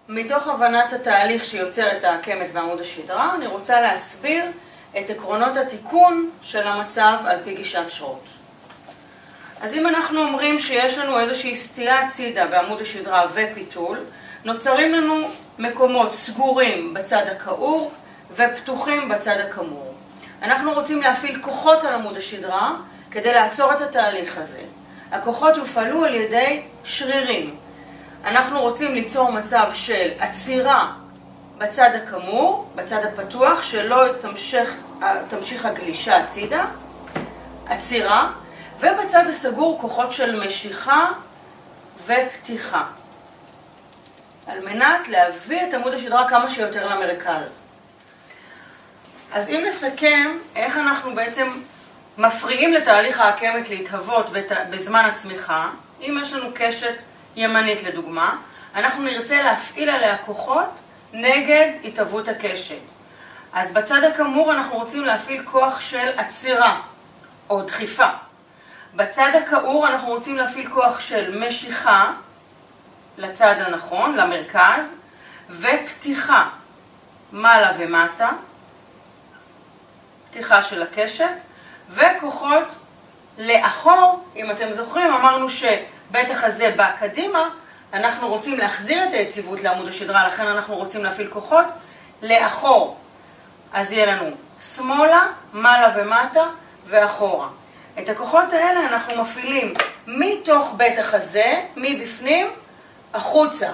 מתוך הבנת התהליך שיוצר את העקמת בעמוד השדרה, אני רוצה להסביר את עקרונות התיקון של המצב על פי גישת שרוט. אז אם אנחנו אומרים שיש לנו איזושהי סטייה הצידה בעמוד השדרה ופיתול, נוצרים לנו מקומות סגורים בצד הכעור ופתוחים בצד הכמור. אנחנו רוצים להפעיל כוחות על עמוד השדרה כדי לעצור את התהליך הזה. הכוחות יופעלו על ידי שרירים. אנחנו רוצים ליצור מצב של עצירה בצד הכמור, בצד הפתוח, שלא תמשיך הגלישה הצידה, עצירה, ובצד הסגור כוחות של משיכה ופתיחה, על מנת להביא את עמוד השדרה כמה שיותר למרכז. אז אם נסכם איך אנחנו בעצם מפריעים לתהליך העקמת להתהוות בזמן הצמיחה, אם יש לנו קשת ימנית לדוגמה, אנחנו נרצה להפעיל עליה כוחות נגד התהוות הקשת. אז בצד הכמור אנחנו רוצים להפעיל כוח של עצירה או דחיפה. בצד הכעור אנחנו רוצים להפעיל כוח של משיכה לצד הנכון, למרכז, ופתיחה מעלה ומטה, פתיחה של הקשת, וכוחות לאחור. אם אתם זוכרים, אמרנו שבטח הזה בא קדימה, אנחנו רוצים להחזיר את היציבות לעמוד השדרה, לכן אנחנו רוצים להפעיל כוחות לאחור. אז יהיה לנו שמאלה, מעלה ומטה ואחורה. את הכוחות האלה אנחנו מפעילים מתוך בית החזה, מבפנים, החוצה.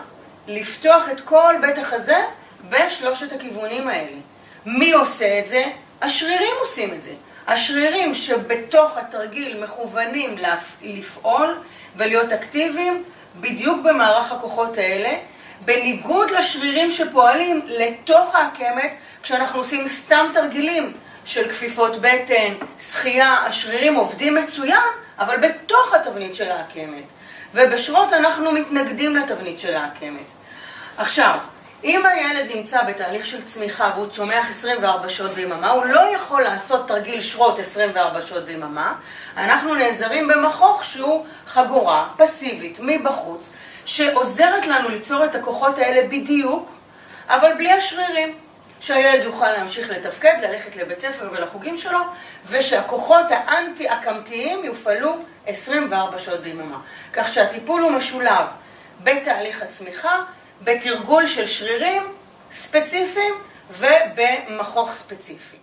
לפתוח את כל בית החזה בשלושת הכיוונים האלה. מי עושה את זה? השרירים עושים את זה. השרירים שבתוך התרגיל מכוונים לפעול ולהיות אקטיביים בדיוק במערך הכוחות האלה, בניגוד לשרירים שפועלים לתוך העקמת כשאנחנו עושים סתם תרגילים של כפיפות בטן, שחייה. השרירים עובדים מצוין, אבל בתוך התבנית של העקמת. ובשרוט אנחנו מתנגדים לתבנית של העקמת. עכשיו, אם הילד נמצא בתהליך של צמיחה והוא צומח 24 שעות ביממה, הוא לא יכול לעשות תרגיל שרוט 24 שעות ביממה. אנחנו נעזרים במכוך שהוא חגורה פסיבית מבחוץ, שעוזרת לנו ליצור את הכוחות האלה בדיוק, אבל בלי השרירים. שהילד יוכל להמשיך לתפקד, ללכת לבית ספר ולחוגים שלו, ושהכוחות האנטי-עקמתיים יופעלו 24 שעות ביממה. כך שהטיפול הוא משולב בתהליך הצמיחה, בתרגול של שרירים ספציפיים ובמכוך ספציפי.